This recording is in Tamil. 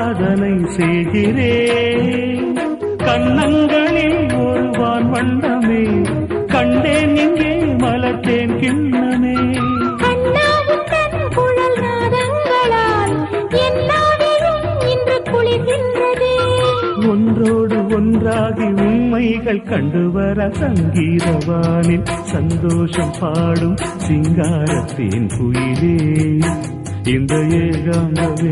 சாதனை செய்கிறேன். கண்ணங்களில் ஒரு வான் வண்ணமே கண்டேன் இங்கே மலர்த்தேன் கிண்ணமே. ஒன்றோடு ஒன்றாகி உண்மைகள் கண்டுவர சங்கீதவானில் சந்தோஷம் பாடும் சிங்காரத்தேன் குயிலே இந்த ஏகாந்தமே.